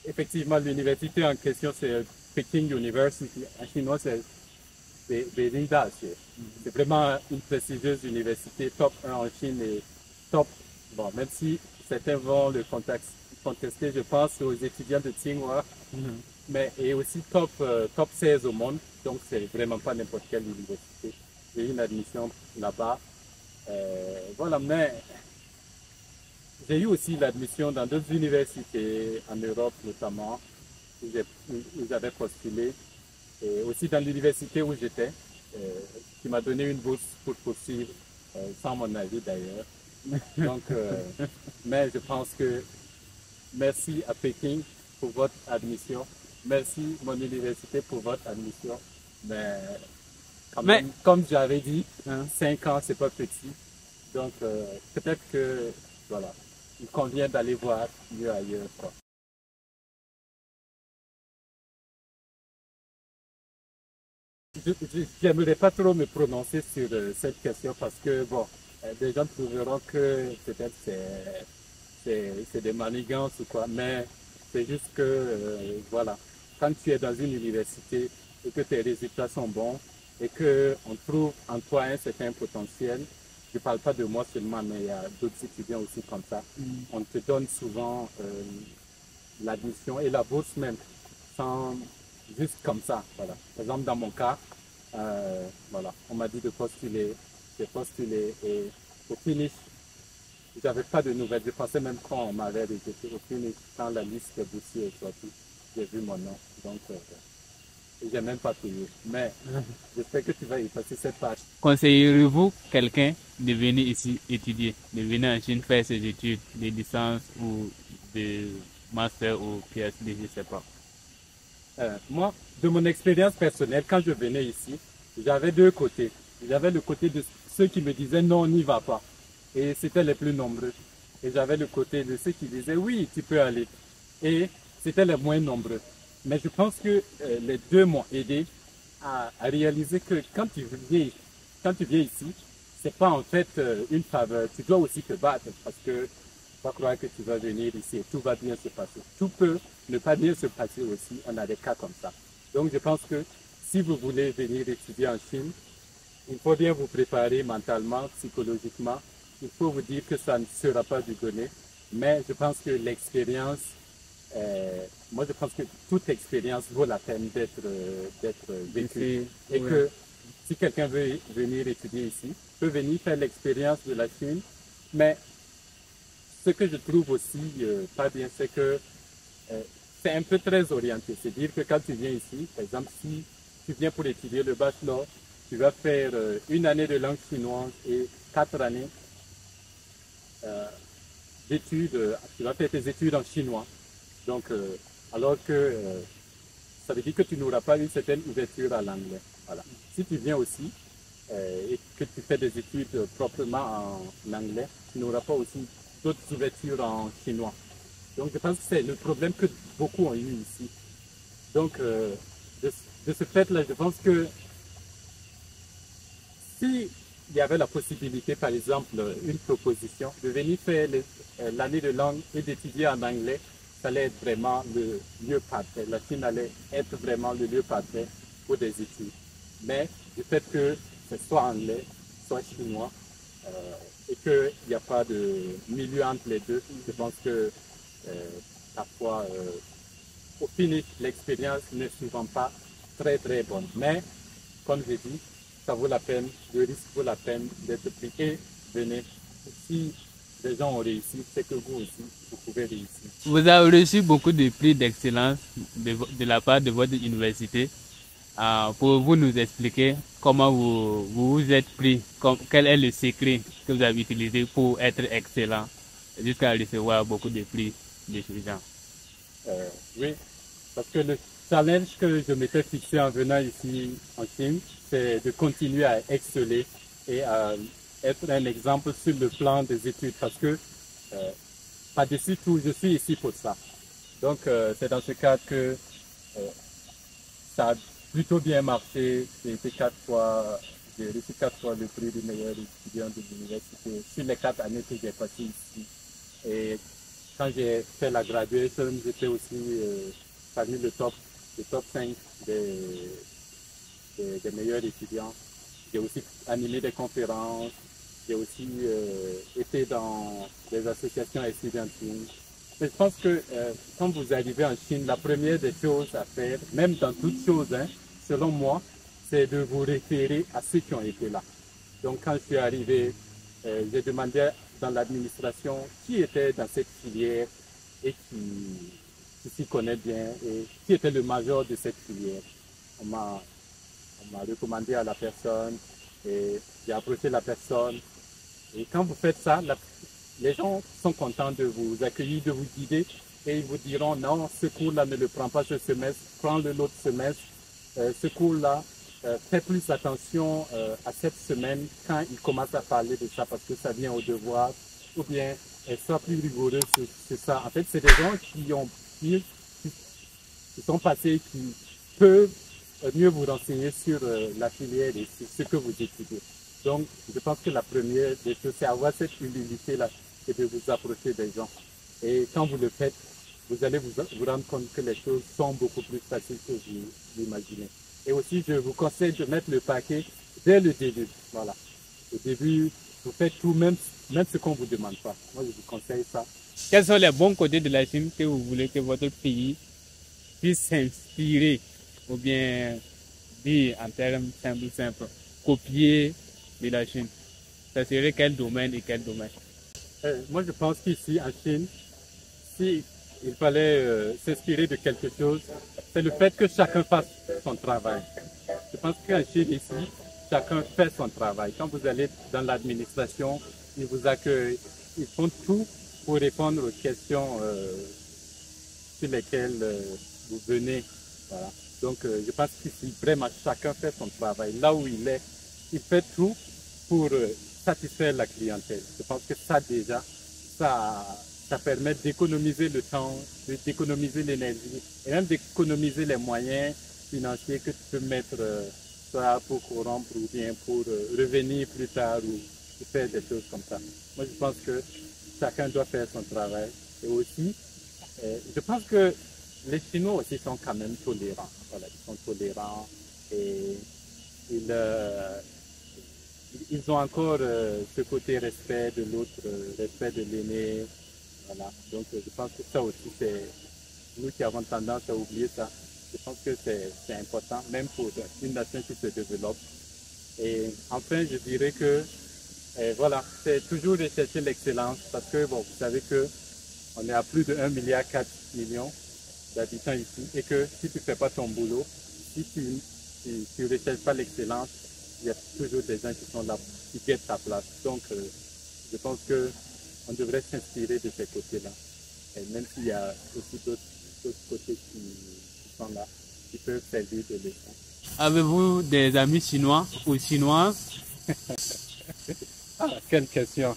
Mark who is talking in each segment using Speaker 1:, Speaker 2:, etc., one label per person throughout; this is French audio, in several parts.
Speaker 1: effectivement, l'université en question, c'est Peking University. En chinois, c'est Beijing Daxue. C'est vraiment une prestigieuse université, top 1 en Chine et top, bon, même si certains vont le contester, je pense aux étudiants de Tsinghua, mais et aussi top 16 au monde. Donc, c'est vraiment pas n'importe quelle université. J'ai eu une admission là-bas. Voilà, mais j'ai eu aussi l'admission dans d'autres universités en Europe notamment, où j'avais postulé, et aussi dans l'université où j'étais, qui m'a donné une bourse pour poursuivre, sans mon avis d'ailleurs. Donc, mais je pense que merci à Pékin pour votre admission, merci mon université pour votre admission, mais quand
Speaker 2: Mais,
Speaker 1: même, comme j'avais dit, 5 ans c'est pas petit, donc peut-être que voilà, il convient d'aller voir mieux ailleurs, quoi. J'aimerais pas trop me prononcer sur cette question parce que, bon, des gens trouveront que peut-être c'est des manigances ou quoi, mais c'est juste que, voilà, quand tu es dans une université et que tes résultats sont bons et qu'on trouve en toi un certain potentiel, je ne parle pas de moi seulement, mais il y a d'autres étudiants aussi comme ça, on te donne souvent l'admission et la bourse même, sans, juste comme ça, voilà. Par exemple, dans mon cas, voilà, on m'a dit de postuler, j'ai postulé et au finish, j'avais pas de nouvelles. Je pensais même qu'on m'avait rejeté. Au finish, quand la liste des dossiers est sortie, j'ai vu mon nom. Donc, j'ai même pas payé. Mais j'espère que tu vas y passer cette page.
Speaker 2: conseillerez-vous quelqu'un de venir ici étudier, de venir en Chine faire ses études de licence ou de master ou PhD, je ne sais pas.
Speaker 1: Moi, de mon expérience personnelle, quand je venais ici, j'avais deux côtés. J'avais le côté de ceux qui me disaient non, on n'y va pas. Et c'était les plus nombreux. Et j'avais le côté de ceux qui disaient oui, tu peux aller. Et c'était les moins nombreux. Mais je pense que les deux m'ont aidé à réaliser que quand tu viens ici, c'est pas en fait une faveur. Tu dois aussi te battre parce que pas croire que tu vas venir ici et tout va bien se passer. Tout peut ne pas bien se passer aussi. On a des cas comme ça. Donc je pense que si vous voulez venir étudier en Chine, il faut bien vous préparer mentalement, psychologiquement. Il faut vous dire que ça ne sera pas du donné. Mais je pense que l'expérience, moi je pense que toute expérience vaut la peine d'être vécue. Et
Speaker 2: Ouais.
Speaker 1: que si quelqu'un veut venir étudier ici, peut venir faire l'expérience de la Chine. Mais ce que je trouve aussi pas bien, c'est que c'est un peu très orienté. C'est-à-dire que quand tu viens ici, par exemple, si tu viens pour étudier le bachelor, tu vas faire une année de langue chinoise et 4 années d'études, tu vas faire tes études en chinois. Donc, alors que ça veut dire que tu n'auras pas une certaine ouverture à l'anglais. Voilà. Si tu viens aussi et que tu fais des études proprement en anglais, tu n'auras pas aussi d'autres ouvertures en chinois. Donc, je pense que c'est le problème que beaucoup ont eu ici. Donc, de ce fait-là, je pense que si il y avait la possibilité, par exemple, une proposition de venir faire l'année de langue et d'étudier en anglais, ça allait être vraiment le lieu parfait. La Chine allait être vraiment le lieu parfait pour des études. Mais du fait que ce soit anglais, soit chinois, et qu'il n'y a pas de milieu entre les deux, je pense que parfois, au finish, l'expérience n'est souvent pas très très bonne. Mais, comme j'ai dit, ça vaut la peine, le risque vaut la peine d'être pris. Et venez, si les gens ont réussi, c'est que vous aussi, vous pouvez réussir.
Speaker 2: Vous avez reçu beaucoup de prix d'excellence de la part de votre université. Pouvez-vous nous expliquer comment vous vous êtes pris, quel est le secret que vous avez utilisé pour être excellent jusqu'à recevoir beaucoup de prix de ce genre?
Speaker 1: Oui, parce que le challenge que je m'étais fixé en venant ici en Chine, c'est de continuer à exceller et à être un exemple sur le plan des études parce que par-dessus tout, je suis ici pour ça. Donc, c'est dans ce cadre que euh, ça a plutôt bien marché. J'ai reçu 4 fois le prix du meilleur étudiant de l'université sur les 4 années que j'ai passées ici. Et quand j'ai fait la graduation, j'étais aussi parmi le top 5 des meilleurs étudiants. J'ai aussi animé des conférences, j'ai aussi été dans des associations étudiantines. Mais je pense que quand vous arrivez en Chine, la première des choses à faire, même dans toutes choses, hein, selon moi, c'est de vous référer à ceux qui ont été là. Donc quand je suis arrivé, j'ai demandé dans l'administration qui était dans cette filière et qui s'y connaît bien et qui était le major de cette filière. On m'a recommandé à la personne et j'ai approché la personne. Et quand vous faites ça, les gens sont contents de vous accueillir, de vous guider et ils vous diront non, ce cours-là ne le prends pas ce semestre, prends-le l'autre semestre. Ce cours-là, fais plus attention à cette semaine quand ils commencent à parler de ça parce que ça vient au devoir ou bien sois plus rigoureux sur ça. En fait, c'est des gens qui sont passés, qui peuvent mieux vous renseigner sur la filière et sur ce que vous étudiez. Donc, je pense que la première des choses, c'est avoir cette humilité-là et de vous approcher des gens. Et quand vous le faites, vous allez vous rendre compte que les choses sont beaucoup plus faciles que vous l'imaginez. Et aussi, je vous conseille de mettre le paquet dès le début. Voilà. Au début, vous faites tout, même ce qu'on ne vous demande pas. Moi, je vous conseille ça.
Speaker 2: Quels sont les bons côtés de la Chine que vous voulez que votre pays puisse s'inspirer ou bien dire en termes simples, copier de la Chine? Ça serait quel domaine et quel domaine?
Speaker 1: Moi, je pense qu'ici, en Chine, si il fallait s'inspirer de quelque chose, c'est le fait que chacun fasse son travail. Je pense qu'en Chine, ici, chacun fait son travail. Quand vous allez dans l'administration, ils vous accueillent, ils font tout pour répondre aux questions sur lesquelles vous venez. Voilà. Donc, je pense qu'ici, vraiment, chacun fait son travail. Là où il est, il fait tout pour satisfaire la clientèle. Je pense que ça, déjà, ça permet d'économiser le temps, d'économiser l'énergie et même d'économiser les moyens financiers que tu peux mettre soit pour corrompre ou bien pour revenir plus tard ou faire des choses comme ça. Moi, je pense que chacun doit faire son travail. Et aussi, je pense que les Chinois aussi sont quand même tolérants. Voilà, ils sont tolérants et ils ont encore ce côté respect de l'autre, respect de l'aîné. Voilà. Donc je pense que ça aussi, c'est nous qui avons tendance à oublier ça. Je pense que c'est important, même pour une nation qui se développe. Et enfin, je dirais que voilà, c'est toujours rechercher l'excellence parce que bon, vous savez que on est à plus de 1,4 milliard d'habitants ici et que si tu ne fais pas ton boulot, si tu ne recherches pas l'excellence, il y a toujours des gens qui sont là, qui guettent ta place. Donc, je pense qu'on devrait s'inspirer de ces côtés-là. Et même s'il y a aussi d'autres côtés qui sont là, qui peuvent servir de leçon.
Speaker 2: Avez-vous des amis chinois ou chinoises?
Speaker 1: Ah, quelle question.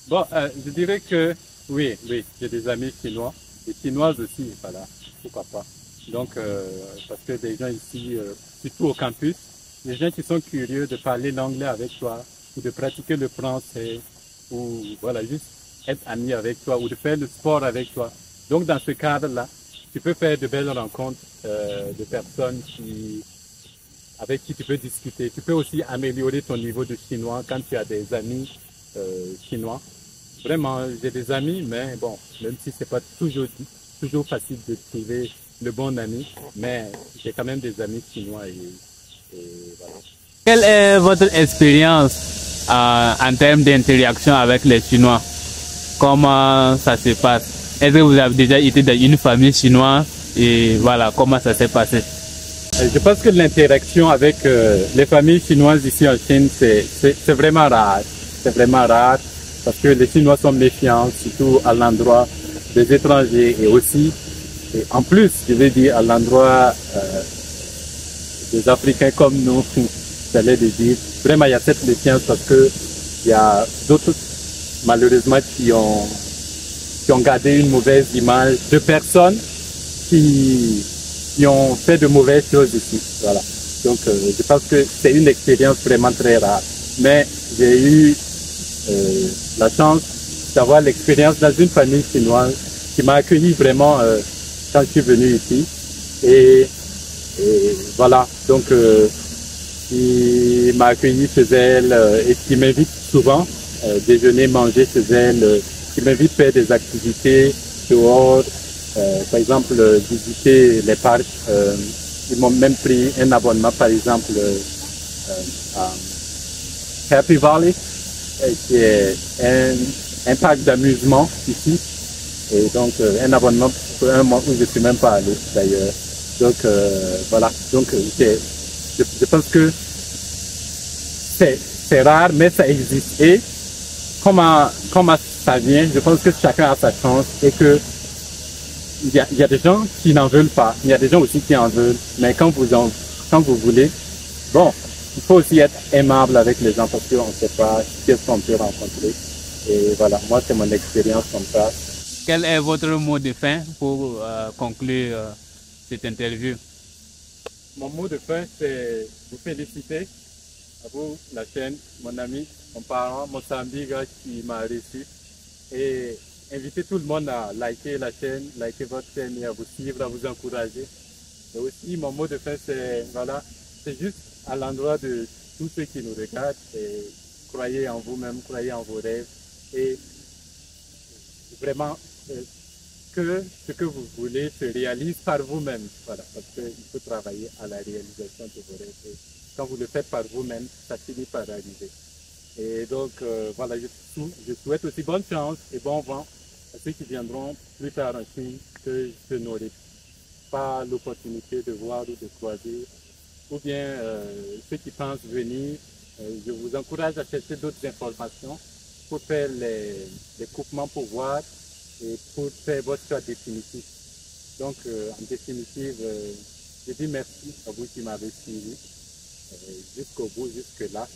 Speaker 1: Bon, je dirais que oui, j'ai des amis chinois et chinoises aussi, voilà, pourquoi pas. Donc, parce que des gens ici, surtout au campus, les gens qui sont curieux de parler l'anglais avec toi ou de pratiquer le français ou voilà, juste être ami avec toi ou de faire le sport avec toi. Donc, dans ce cadre-là, tu peux faire de belles rencontres de personnes avec qui tu peux discuter. Tu peux aussi améliorer ton niveau de chinois quand tu as des amis chinois. Vraiment, j'ai des amis, mais bon, même si c'est pas toujours facile de trouver le bon ami, mais j'ai quand même des amis chinois et voilà.
Speaker 2: Quelle est votre expérience en termes d'interaction avec les Chinois? Comment ça se passe? Est-ce que vous avez déjà été dans une famille chinoise et voilà, comment ça s'est passé?
Speaker 1: Je pense que l'interaction avec les familles chinoises ici en Chine, c'est vraiment rare. C'est vraiment rare parce que les Chinois sont méfiants, surtout à l'endroit des étrangers et aussi, et en plus, je vais dire, à l'endroit des Africains comme nous, j'allais le dire. Vraiment, il y a cette méfiance parce que il y a d'autres, malheureusement, qui ont gardé une mauvaise image de personnes qui ont fait de mauvaises choses ici. Voilà. Donc, je pense que c'est une expérience vraiment très rare. Mais j'ai eu la chance d'avoir l'expérience dans une famille chinoise qui m'a accueilli vraiment quand je suis venu ici. Et voilà, donc qui m'a accueilli chez elle et qui m'invite souvent déjeuner, manger chez elle, qui m'invite à faire des activités dehors, par exemple visiter les parcs. Ils m'ont même pris un abonnement, par exemple, à Happy Valley, qui est un parc d'amusement ici. Et donc, un abonnement pour un mois où je ne suis même pas allé, d'ailleurs. Donc, voilà. Donc, je pense que c'est rare, mais ça existe. Et comment ça vient? Je pense que chacun a sa chance et que il y a des gens qui n'en veulent pas. Il y a des gens aussi qui en veulent. Mais quand vous voulez, bon, il faut aussi être aimable avec les gens parce qu'on ne sait pas qu'est-ce qu'on peut rencontrer. Et voilà, moi, c'est mon expérience comme ça.
Speaker 2: Quel est votre mot de fin pour conclure cette interview?
Speaker 1: Mon mot de fin, c'est vous féliciter à vous, la chaîne, mon ami, mon parent, mon Sambiga qui m'a reçu. Et inviter tout le monde à liker la chaîne, liker votre chaîne et à vous suivre, à vous encourager. Et aussi, mon mot de fin, c'est voilà, c'est juste à l'endroit de tous ceux qui nous regardent. Et croyez en vous-même, croyez en vos rêves. Et vraiment, que ce que vous voulez se réalise par vous-même. Voilà, parce qu'il faut travailler à la réalisation de vos rêves. Et quand vous le faites par vous-même, ça finit par arriver. Et donc, voilà, je souhaite aussi bonne chance et bon vent à ceux qui viendront plus tard en Chine que je n'aurai pas l'opportunité de voir ou de croiser. Ou bien ceux qui pensent venir, je vous encourage à chercher d'autres informations pour faire les coupements pour voir et pour faire votre choix définitif. Donc, en définitive, je dis merci à vous qui m'avez suivi jusqu'au bout, jusque-là.